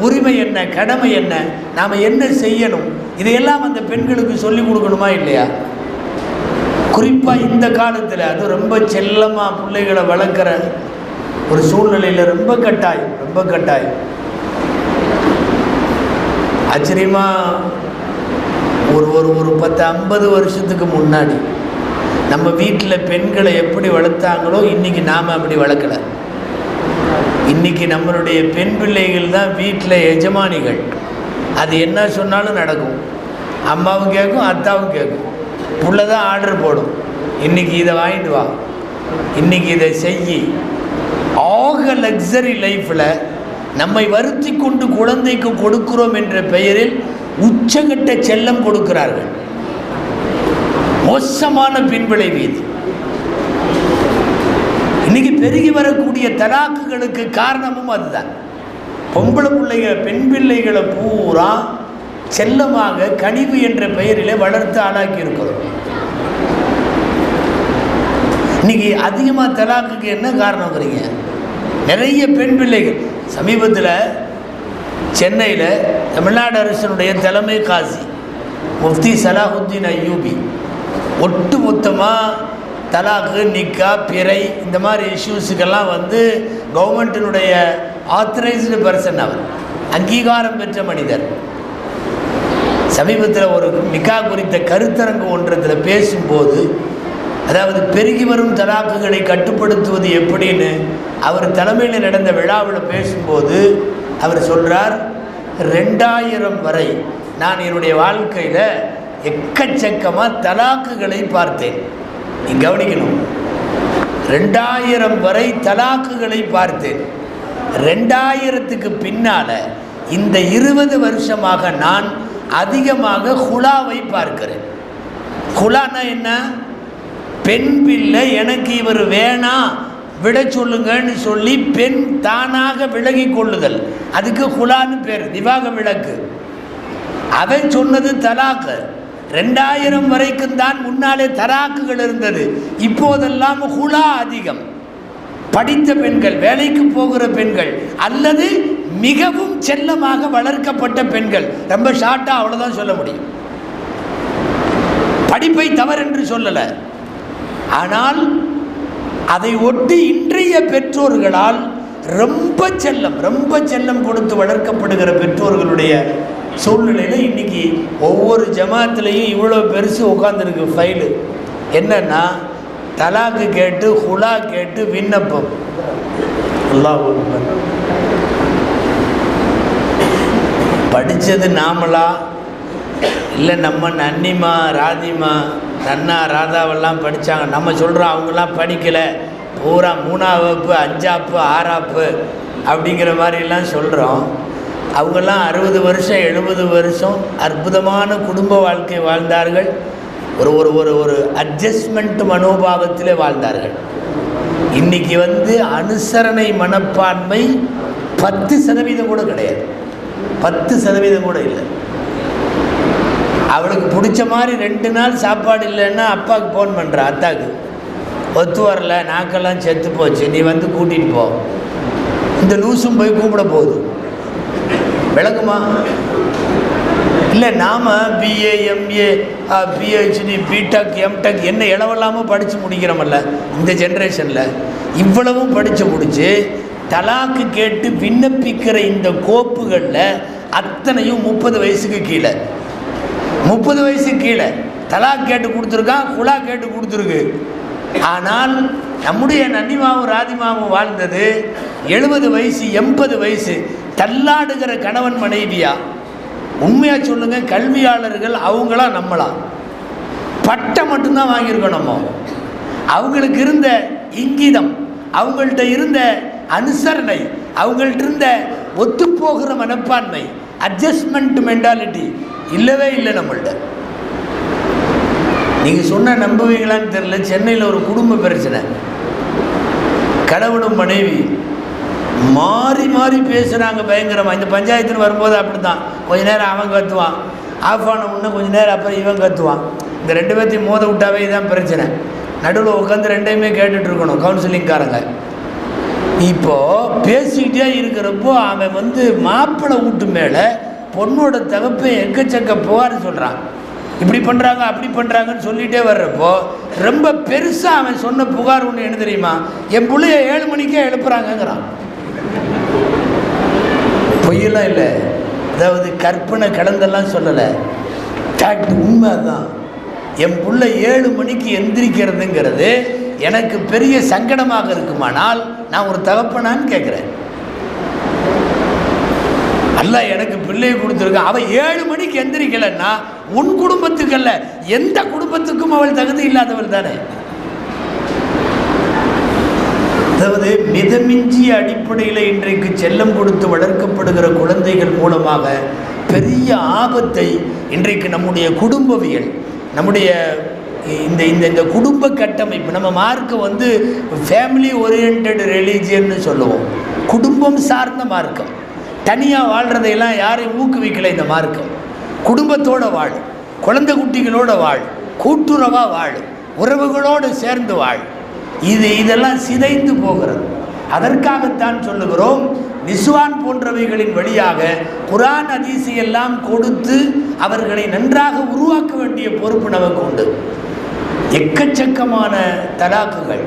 உரிமை என்ன, கடமை என்ன, நாம் என்ன செய்யணும், இதையெல்லாம் அந்த பெண்களுக்கு சொல்லிக் கொடுக்கணுமா இல்லையா? குறிப்பாக இந்த காலத்தில் அது ரொம்ப செல்லமாக பிள்ளைகளை வளர்க்குற ஒரு சூழ்நிலையில் ரொம்ப கட்டாயம், ரொம்ப கட்டாயம். ஆச்சரியமாக ஒரு ஒரு ஒரு 10-50 வருஷத்துக்கு முன்னாடி நம்ம வீட்டில் பெண்களை எப்படி வளர்த்தாங்களோ இன்றைக்கி நாம் அப்படி வளர்க்கலை. இன்றைக்கி நம்மளுடைய பெண் பிள்ளைகள் தான் வீட்டில் எஜமானிகள். அது என்ன சொன்னாலும் நடக்கும். அம்மாவும் கேட்கும், அத்தாவும் கேட்கும். புள்ள தான் ஆர்டர் போடும், இன்றைக்கி இதை வாங்கிட்டு வா, இன்றைக்கி இதை செய். ஆக லக்ஸரி லைஃப்பில் நம்மை வருத்தி கொண்டு குழந்தைக்கு கொடுக்கிறோம் என்ற பெயரில் உச்சகட்ட செல்லம் கொடுக்கிறார்கள். மோசமான பின்விளைவு இது. இன்னைக்கு பெருகி வரக்கூடிய தலாக்குகளுக்கு காரணமும் அதுதான். பொம்பளை பிள்ளைகள் பெண் பிள்ளைகளை பூரா செல்லமாக கனிவு என்ற பெயரிலே வளர்த்து ஆளாக்கி இருக்கிறோம். இன்னைக்கு அதிகமாக தலாக்குக்கு என்ன காரணம்ங்கிறீங்க? நிறைய பெண் பிள்ளைகள். சமீபத்தில் சென்னையில் தமிழ்நாடு அரசினுடைய தலைமை காசி முஃப்தி சலாஹுத்தீன் அய்யூபி ஒட்டு மொத்தமாக தலாக்கு, நிக்கா, பிறை இந்த மாதிரி இஷ்யூஸுக்கெல்லாம் கவர்மெண்ட்டினுடைய ஆத்தரைஸ்டு பர்சன், அவர் அங்கீகாரம் பெற்ற மனிதர். சமீபத்தில் ஒரு நிக்கா குறித்த கருத்தரங்கு ஒன்றத்தில் பேசும்போது, அதாவது பெருகி வரும் தலாக்குகளை கட்டுப்படுத்துவது எப்படின்னு அவர் தலைமையில் நடந்த விழாவில் பேசும்போது அவர் சொல்கிறார், 2000 வரை நான் என்னுடைய வாழ்க்கையில் எக்கச்சக்கமாக தலாக்குகளை பார்த்தேன். நீ கவனிக்கணும், 2000 வரை தலாக்குகளை பார்த்தேன். 2000க்கு பின்னால் இந்த 20 வருஷமாக நான் அதிகமாக ஹுலாவை பார்க்கிறேன். ஹுலானா என்ன? பெண் பிள்ளை எனக்கு இவர் வேணாம் விட சொல்லுங்கன்னு சொல்லி பெண் தானாக விலகி கொள்ளுதல், அதுக்கு ஹுலான்னு பேர், விவாக விலக்கு. அவன் சொன்னது தலாக்கு. 2000 வரைக்கும் தான் முன்னாலே தலாக்குகள் இருந்தது. இப்போதெல்லாம் ஹுலா அதிகம். படித்த பெண்கள், வேலைக்கு போகிற பெண்கள், அல்லது மிகவும் செல்லமாக வளர்க்கப்பட்ட பெண்கள். ரொம்ப ஷார்ட்டாக அவ்வளோதான் சொல்ல முடியும். படிப்பை தவறென்று சொல்லலை, ஆனால் அதை ஒட்டி இன்றைய பெற்றோர்களால் ரொம்ப செல்லம் கொடுத்து வளர்க்கப்படுகிற பெற்றோர்களுடைய சூழ்நிலையில் இன்றைக்கி ஒவ்வொரு ஜமாத்துலேயும் இவ்வளோ பெருசு உட்காந்துருக்கு ஃபைலு. என்னன்னா, தலாக்கு கேட்டு, ஹுலா கேட்டு விண்ணப்பம். அல்லாஹ் படித்தது நாமளா இல்லை நம்ம நன்னிமா, ராதிமா, நன்னா, ராதாவெல்லாம் படித்தாங்க. நம்ம சொல்கிறோம் அவங்களாம் படிக்கலை, பூரா 3ஆம் வகுப்பு, 5ஆப்பு, 6ஆப்பு அப்படிங்கிற மாதிரிலாம் சொல்கிறோம். அவங்கெல்லாம் 60 வருஷம் 70 வருஷம் அற்புதமான குடும்ப வாழ்க்கை வாழ்ந்தார்கள். ஒரு ஒரு ஒரு ஒரு அட்ஜஸ்ட்மெண்ட் மனோபாவத்திலே வாழ்ந்தார்கள். இன்றைக்கி அனுசரணை மனப்பான்மை 10% கூட கிடையாது. 10% கூட இல்லை. அவளுக்கு பிடிச்ச மாதிரி 2 நாள் சாப்பாடு இல்லைன்னா அப்பாவுக்கு ஃபோன் பண்ணுறா, அத்தாவுக்கு ஒத்து வரல, நாக்கெல்லாம் செத்து போச்சு, நீ கூட்டிகிட்டு போ. இந்த லூசும் போய் கூப்பிட போகுது. விளக்குமா? இல்லை, நாம் BA, MA, PhD, BTech, MTech என்ன இளவெல்லாமல் படித்து முடிக்கிறோமல்ல இந்த ஜென்ரேஷனில். இவ்வளவும் படித்து முடித்து தலாக்கு கேட்டு விண்ணப்பிக்கிற இந்த கோப்புகளில் அத்தனையும் 30 வயசுக்கு கீழே. 30 வயசுக்கு கீழே தலாக் கேட்டு கொடுத்துருக்கான், குலா கேட்டு கொடுத்துருக்கு. ஆனால் நம்முடைய நன்னிமாவும் ராதிமாவும் வாழ்ந்தது 70 வயசு 80 வயசு. தள்ளாடுகிற கணவன் மனைவியா? உண்மையாக சொல்லுங்கள், கல்வியாளர்கள் அவங்களாம் நம்மளாம் பட்டம் மட்டும்தான் வாங்கியிருக்கோம். நம்ம அவங்களுக்கு இருந்த இங்கிதம், அவங்கள்ட்ட இருந்த அனுசரணை, அவங்கள்ட்ட இருந்த ஒத்துப்போகிற மனப்பான்மை, அட்ஜஸ்ட்மெண்ட் மென்டாலிட்டி இல்லவே இல்லை நம்மள்ட்ட. நீங்கள் சொன்ன நம்புவீங்களான்னு தெரியல, சென்னையில் ஒரு குடும்ப பிரச்சனை. கணவனும் மனைவி மாறி மாறி பேசுகிறாங்க பயங்கரமாக. இந்த பஞ்சாயத்துன்னு வரும்போது அப்படி தான், கொஞ்ச நேரம் அவன் கத்துவான், ஆஃப் ஆன உடனே கொஞ்ச நேரம் அப்புறம் இவன் கத்துவான். இந்த 2 பேர்த்தையும் மோத விட்டாவே இதுதான் பிரச்சனை. நடுவில் உட்காந்து 2யுமே கேட்டுட்ருக்கணும் கவுன்சிலிங்காரங்க. இப்போது பேசிக்கிட்டே இருக்கிறப்போ அவன் மாப்பிள்ளை வீட்டு மேலே பொண்ணோட தகப்பை எக்கச்சக்க புகார் சொல்கிறான். இப்படி பண்ணுறாங்க அப்படி பண்ணுறாங்கன்னு சொல்லிகிட்டே வர்றப்போ ரொம்ப பெருசாக அவன் சொன்ன புகார் ஒன்று என்ன தெரியுமா? என் பிள்ளைய 7 மணிக்கே எழுப்புறாங்கங்கிறான். பொய்யெல்லாம் இல்லை, அதாவது கற்பனை கலந்தெல்லாம் சொல்லலை, ஃபேக்ட், உண்மை தான். என் பிள்ளை 7 மணிக்கு எந்திரிக்கிறதுங்கிறது எனக்கு பெரிய சங்கடமாக இருக்குமானால் நான் ஒரு தகப்பனான்னு கேட்குறேன். அல்லாஹ் எனக்கு பிள்ளையை கொடுத்துருக்கான். அவள் 7 மணிக்கு எந்திரிக்கலைன்னா உன் குடும்பத்துக்கு அல்ல, எந்த குடும்பத்துக்கும் அவள் தகுதி இல்லாதவள் தானே. அதாவது மிதமிஞ்சிய அடிப்படையில் இன்றைக்கு செல்லம் கொடுத்து வளர்க்கப்படுகிற குழந்தைகள் மூலமாக பெரிய ஆபத்தை இன்றைக்கு நம்முடைய குடும்பவியல், நம்முடைய இந்த இந்த இந்த குடும்ப கட்டமைப்பு, நம்ம மார்க்கம் ஃபேமிலி ஓரியன்ட் ரிலீஜியன்னு சொல்லுவோம். குடும்பம் சார்ந்த மார்க்கம். தனியாக வாழ்கிறதையெல்லாம் யாரையும் ஊக்குவிக்கலை இந்த மார்க்கம். குடும்பத்தோடு வாழ், குழந்தை குட்டிகளோடு வாழ், கூட்டுறவாக வாழ், உறவுகளோடு சேர்ந்து வாழ். இதெல்லாம் சிதைந்து போகிறது. அதற்காகத்தான் சொல்லுகிறோம், நிஸ்வான் போன்றவைகளின் வழியாக குர்ஆன் ஹதீஸை எல்லாம் கொடுத்து அவர்களை நன்றாக உருவாக்க வேண்டிய பொறுப்பு நமக்கு உண்டு. எக்கச்சக்கமான தலாக்குகள்,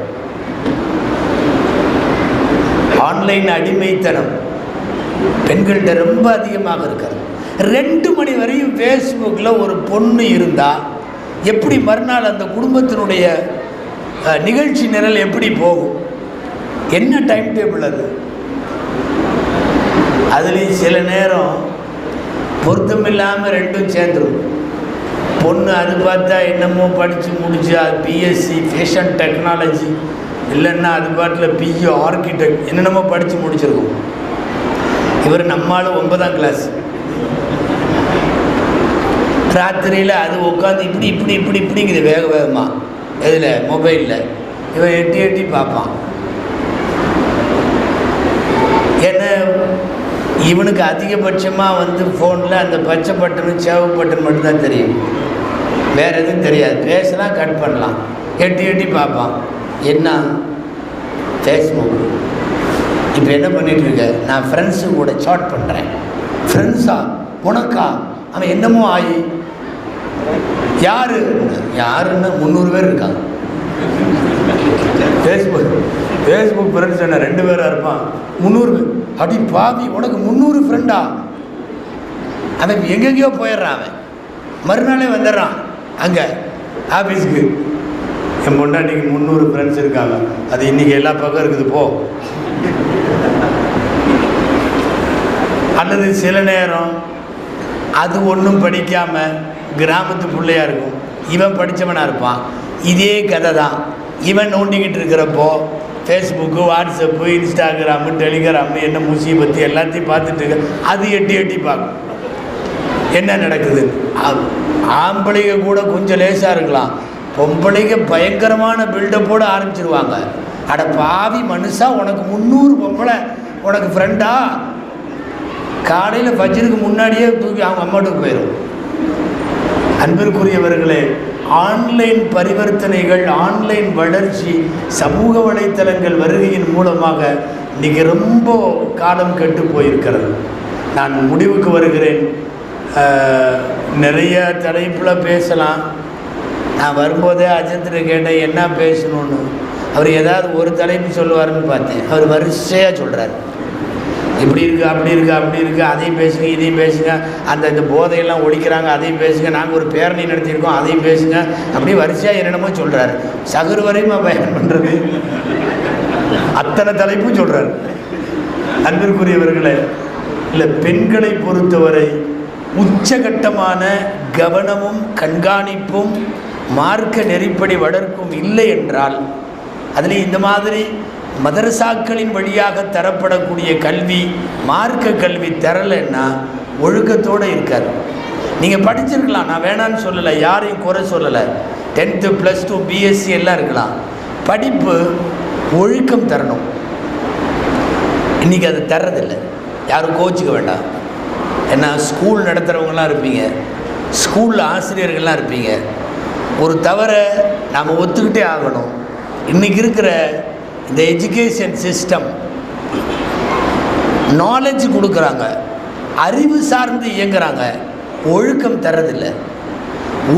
ஆன்லைன் அடிமைத்தனம் பெண்கள்கிட்ட ரொம்ப அதிகமாக இருக்கிறது. 2 மணி வரையும் ஃபேஸ்புக்கில் ஒரு பொண்ணு இருந்தால் எப்படி மறுநாள் அந்த குடும்பத்தினுடைய நிகழ்ச்சி நிரல் எப்படி போகும்? என்ன டைம் டேபிள் அது? அதுலேயும் சில நேரம் பொருத்தமில்லாமல் ரெண்டும் சேர்ந்துடும். பொண்ணு அது பார்த்தா என்னமோ படித்து முடிச்சு அது பிஎஸ்சி ஃபேஷன் டெக்னாலஜி, இல்லைன்னா அது பாட்டில் பிஇ ஆர்கிடெக்ட் என்னென்னமோ படித்து முடிச்சிருக்கோம். இவர் நம்மளும் 9ஆம் கிளாஸ். ராத்திரியில் அது உட்காந்து இப்படி இப்படி இப்படி இப்படிங்குது வேக வேகமாக. இதில் மொபைலில் இவன் எட்டி எட்டி பார்ப்பான். ஏன்னா இவனுக்கு அதிகபட்சமாக ஃபோனில் அந்த பச்சை பட்டன் சேவ் பட்டன் மட்டும்தான் தெரியும், வேறு எதுவும் தெரியாது. பேசலாம், கட் பண்ணலாம், எட்டி எட்டி பார்ப்பான். என்ன ஃபேஸ்புக். இப்போ என்ன பண்ணிகிட்ருக்க? நான் ஃப்ரெண்ட்ஸு கூட சாட் பண்ணுறேன். ஃப்ரெண்ட்ஸா? உனக்கா? அவன் என்னமோ ஆகி யாருன்னு 300 பேர் இருக்காங்க ஃபேஸ்புக் ஃப்ரெண்ட்ஸ். என்ன 2 பேராக இருப்பான், 300 பேர். அடி பாவி, உனக்கு 300 ஃப்ரெண்டா? அவன் எங்கெங்கேயோ போயிடுறான். அவன் மறுநாளே வந்துடுறான் அங்கே ஆஃபீஸுக்கு. என் பொண்டாட்டிக்கு 300 ஃப்ரெண்ட்ஸ் இருக்காங்க, அது இன்றைக்கி எல்லா பக்கம் இருக்குது போ. அல்லது சில நேரம் அது ஒன்றும் படிக்காமல் கிராமத்து பிள்ளையாக இருக்கும், இவன் படித்தவனாக இருப்பான். இதே கதை தான். இவன் நோண்டிக்கிட்டு இருக்கிறப்போ ஃபேஸ்புக்கு, வாட்ஸ்அப்பு, இன்ஸ்டாகிராமு, டெலிகிராமு, என்ன முசீபத்து எல்லாத்தையும் பார்த்துட்டு இருக்க. அது எட்டி எட்டி பார்க்கும் என்ன நடக்குது. ஆம்பளைங்க கூட கொஞ்சம் லேசாக இருக்கலாம், பொம்பளைங்க பயங்கரமான பில்டப்போடு ஆரம்பிச்சிருவாங்க. அட பாவி மனுஷா, உனக்கு 300 பொம்பளை உனக்கு ஃப்ரெண்டா? காலையில் ஃபஜ்ருக்கு முன்னாடியே தூக்கி அவங்க அம்மாட்டுக்கு போயிடும். அன்பிற்குரியவர்களே, ஆன்லைன் பரிவர்த்தனைகள், ஆன்லைன் வளர்ச்சி, சமூக வலைத்தளங்கள் வருகையின் மூலமாக இன்றைக்கி ரொம்ப காலம் கெட்டு போயிருக்கிறது. நான் முடிவுக்கு வருகிறேன். நிறைய தலைப்பில் பேசலாம். நான் வரும்போதே அஜந்திர கேட்டேன் என்ன பேசணும்னு. அவர் ஏதாவது ஒரு தலைப்பு சொல்லுவார்னு பார்த்தேன். அவர் வரிசையாக சொல்கிறார், இப்படி இருக்குது, அப்படி இருக்குது, அப்படி இருக்குது, அதையும் பேசுங்க, இதையும் பேசுங்க, இந்த போதையெல்லாம் ஒழிக்கிறாங்க, அதையும் பேசுங்க, நாங்கள் ஒரு பேரணி நடத்தியிருக்கோம், அதையும் பேசுங்க, அப்படி வரிசையாக என்னென்னமோ சொல்கிறார். சகுர் வரையுமா பயன் பண்ணுறது? அத்தனை தலைப்பும் சொல்கிறார். அன்பிற்குரியவர்களே, இல்லை, பெண்களை பொறுத்தவரை உச்சகட்டமான கவனமும் கண்காணிப்பும் மார்க்க நெறிப்படி வளர்க்கும் இல்லை என்றால், அதில் இந்த மாதிரி மதரசாக்களின் வழியாக தரப்படக்கூடிய கல்வி, மார்க்க கல்வி தரலைன்னா ஒழுக்கத்தோடு இருக்காது. நீங்கள் படிச்சிருக்கலாம், நான் வேணான்னு சொல்லலை, யாரையும் குறை சொல்லலை. 10th +2 BSc எல்லாம் இருக்கலாம். படிப்பு ஒழுக்கம் தரணும். இன்றைக்கி அது தர்றதில்லை. யாரும் கோச்சிக்க வேண்டாம். ஏன்னா ஸ்கூல் நடத்துகிறவங்களாம் இருப்பீங்க, ஸ்கூலில் ஆசிரியர்கள்லாம் இருப்பீங்க. ஒரு தவறை நாம் ஒத்துக்கிட்டே ஆகணும். இன்றைக்கி இருக்கிற இந்த எஜுகேஷன் சிஸ்டம் நாலேஜ் கொடுக்குறாங்க, அறிவு சார்ந்து இயங்குறாங்க, ஒழுக்கம் தரதில்லை.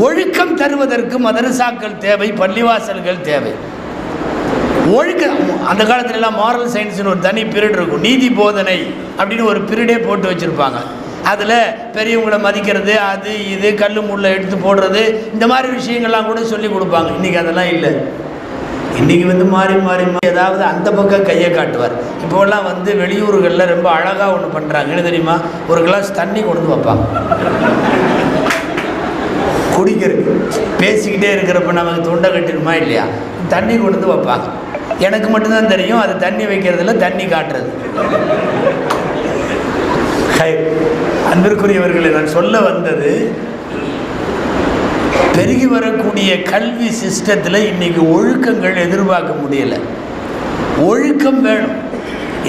ஒழுக்கம் தருவதற்கு மதரசாக்கள் தேவை, பள்ளிவாசல்கள் தேவை. ஒழுக்கம் அந்த காலத்துலலாம் மாரல் சயின்ஸ்னு ஒரு தனி பீரியட் இருக்கும். நீதி போதனை அப்படின்னு ஒரு பீரியடே போட்டு வச்சுருப்பாங்க. அதில் பெரியவங்களை மதிக்கிறது, அது இது கல் முள்ள எடுத்து போடுறது, இந்த மாதிரி விஷயங்கள்லாம் கூட சொல்லி கொடுப்பாங்க. இன்றைக்கி அதெல்லாம் இல்லை. இன்றைக்கி வந்து மாறி மாறி ஏதாவது அந்த பக்கம் கையை காட்டுவார். இப்போல்லாம் வந்து வெளியூர்களில் ரொம்ப அழகாக ஒன்று பண்ணுறாங்க. என்ன தெரியுமா? ஒரு கிளாஸ் தண்ணி கொண்டு வைப்பாங்க குடிக்கிறதுக்கு. பேசிக்கிட்டே இருக்கிறப்ப நமக்கு தொண்டை கட்டிடுமா இல்லையா? தண்ணி கொண்டு வைப்பாங்க. எனக்கு மட்டும்தான் தெரியும் அது தண்ணி வைக்கிறதுல தண்ணி காட்டுறது. அன்பிற்குரியவர்களை நான் சொல்ல வந்தது, பெருகி வரக்கூடிய கல்வி சிஸ்டத்தில் இன்றைக்கி ஒழுக்கங்கள் எதிர்பார்க்க முடியலை. ஒழுக்கம் வேணும்.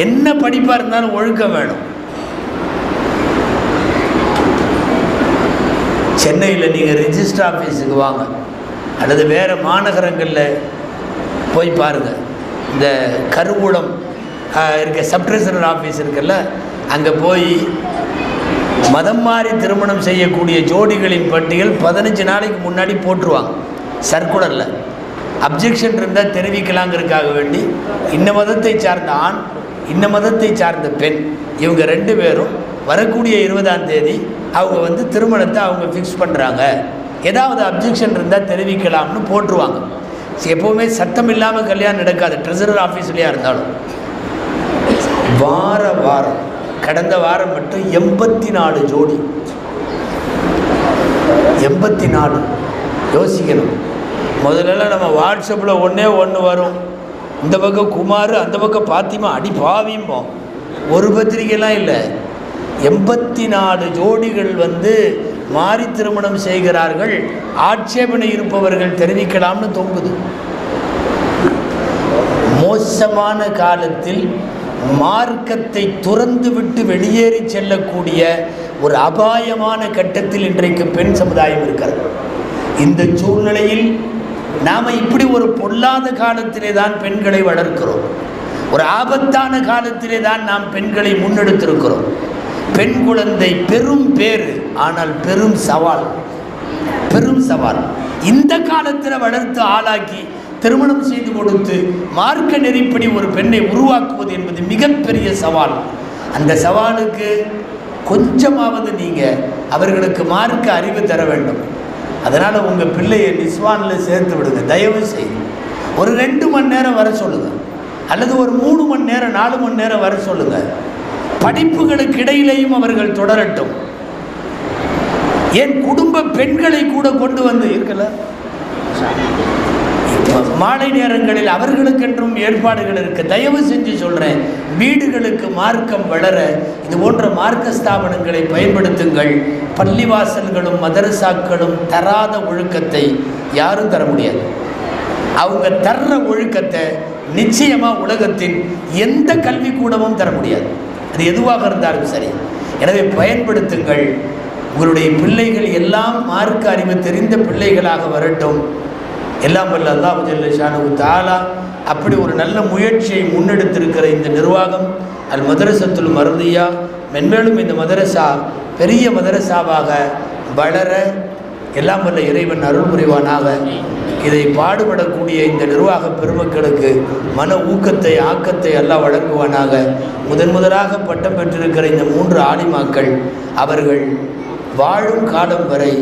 என்ன படிப்பாக இருந்தாலும் ஒழுக்கம் வேணும். சென்னையில் நீங்கள் ரிஜிஸ்டர் ஆஃபீஸுக்கு வாங்க, அல்லது வேறு மாநகரங்களில் போய் பாருங்கள். இந்த கருவூலம் இருக்க சப்ட்ரெஷனர் ஆஃபீஸ் இருக்குல்ல, அங்கே போய் மதம் மாறி திருமணம் செய்யக்கூடிய ஜோடிகளின் பட்டியல் 15 நாளைக்கு முன்னாடி போட்டுருவாங்க சர்க்குலரில். அப்ஜெக்ஷன் இருந்தால் தெரிவிக்கலாங்கிறதுக்காக வேண்டி இந்த மதத்தை சார்ந்த ஆண், இந்த மதத்தை சார்ந்த பெண், இவங்க 2 பேரும் வரக்கூடிய 20ஆம் தேதி அவங்க வந்து திருமணத்தை அவங்க ஃபிக்ஸ் பண்ணுறாங்க, ஏதாவது அப்ஜெக்ஷன் இருந்தால் தெரிவிக்கலாம்னு போட்டுருவாங்க. எப்போவுமே சத்தம் இல்லாமல் கல்யாணம் நடக்காது, ட்ரெஸரர் ஆஃபீஸ்லேயே இருந்தாலும். வாரம் கடந்த வாரம் மட்டும் 84 ஜோடி. 84. யோசிக்கணும். முதல்ல நம்ம வாட்ஸ்அப்பில் ஒன்று வரும், இந்த பக்கம் குமார், அந்த பக்கம் பாத்திமா, அடி பாவிம்போம். ஒரு பத்திரிகைலாம் இல்லை. 84 ஜோடிகள் வந்து மாறி திருமணம் செய்கிறார்கள், ஆட்சேபனை இருப்பவர்கள் தெரிவிக்கலாம்னு தொங்குது. மோசமான காலத்தில் மார்க்கத்தை துறந்து விட்டு வெளியேறி செல்லக்கூடிய ஒரு அபாயமான கட்டத்தில் இன்றைக்கு பெண் சமுதாயம் இருக்கிறது. இந்த சூழ்நிலையில் நாம் இப்படி ஒரு பொல்லாத காலத்திலே தான் பெண்களை வளர்க்கிறோம். ஒரு ஆபத்தான காலத்திலே தான் நாம் பெண்களை முன்னெடுத்திருக்கிறோம். பெண் குழந்தை பெரும் பேறு, ஆனால் பெரும் சவால். இந்த காலத்தில் வளர்த்து ஆளாக்கி திருமணம் செய்து கொடுத்து மார்க்க நெறிப்படி ஒரு பெண்ணை உருவாக்குவது என்பது மிகப்பெரிய சவால். அந்த சவாலுக்கு கொஞ்சமாவது நீங்கள் அவர்களுக்கு மார்க்க அறிவு தர வேண்டும். அதனால் உங்கள் பிள்ளையை நிஸ்வானில் சேர்த்து விடுங்க. தயவு செய்து ஒரு 2 மணி நேரம் வர சொல்லுங்கள், அல்லது ஒரு 3 மணி நேரம் 4 மணி நேரம் வர சொல்லுங்கள். படிப்புகளுக்கு இடையிலேயும் அவர்கள் தொடரட்டும். என் குடும்ப பெண்களை கூட கொண்டு வந்து இருக்கல, மாலை நேரங்களில் அவர்களுக்கென்றும் ஏற்பாடுகள் இருக்கு. தயவு செஞ்சு சொல்கிறேன், வீடுகளுக்கு மார்க்கம் வளர இது போன்ற மார்க்க ஸ்தாபனங்களை பயன்படுத்துங்கள். பள்ளிவாசல்களும் மதரசாக்களும் தராத ஒழுக்கத்தை யாரும் தர முடியாது. அவங்க தர்ற ஒழுக்கத்தை நிச்சயமாக உலகத்தின் எந்த கல்விக்கூடமும் தர முடியாது. அது எதுவாக இருந்தாலும் சரி. எனவே பயன்படுத்துங்கள். உங்களுடைய பிள்ளைகள் எல்லாம் மார்க்க அறிவு தெரிந்த பிள்ளைகளாக வரட்டும். எல்லாம் வல்ல அல்லாஹ் ஜல்ல ஷானஹு தஆலா அப்படி ஒரு நல்ல முயற்சியை முன்னெடுத்திருக்கிற இந்த நிர்வாகம் அல் மதரசத்துல் மர்தியா மென்மேலும் இந்த மதரசா பெரிய மதரசாவாக வளர எல்லாம் வல்ல இறைவன் அருள் புரிவானாக. இதை பாடுபடக்கூடிய இந்த நிர்வாக பெருமக்களுக்கு மன ஊக்கத்தை ஆக்கத்தை அல்லாஹ் வழங்குவானாக. முதலாக பட்டம் பெற்றிருக்கிற இந்த 3 ஆலிமாக்கள் அவர்கள் வாழும் காலம் வரை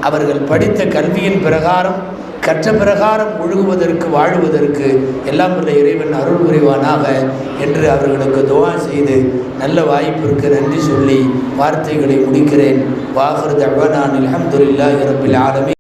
அவர்கள் படித்த கல்வியின் பிரகாரம் கற்ற பிரகாரம் ஒழுகுவதற்கு வாழுவதற்கு எல்லாம் வல்ல இறைவன் அருள் புரிவானாக என்று அவர்களுக்கு துஆ செய்து நல்ல வாய்ப்பிற்கு நன்றி சொல்லி வார்த்தைகளை முடிக்கிறேன். வாஹிரு தஅவானா அல்ஹம்துலில்லாஹி ரப்பில் ஆலமீன்.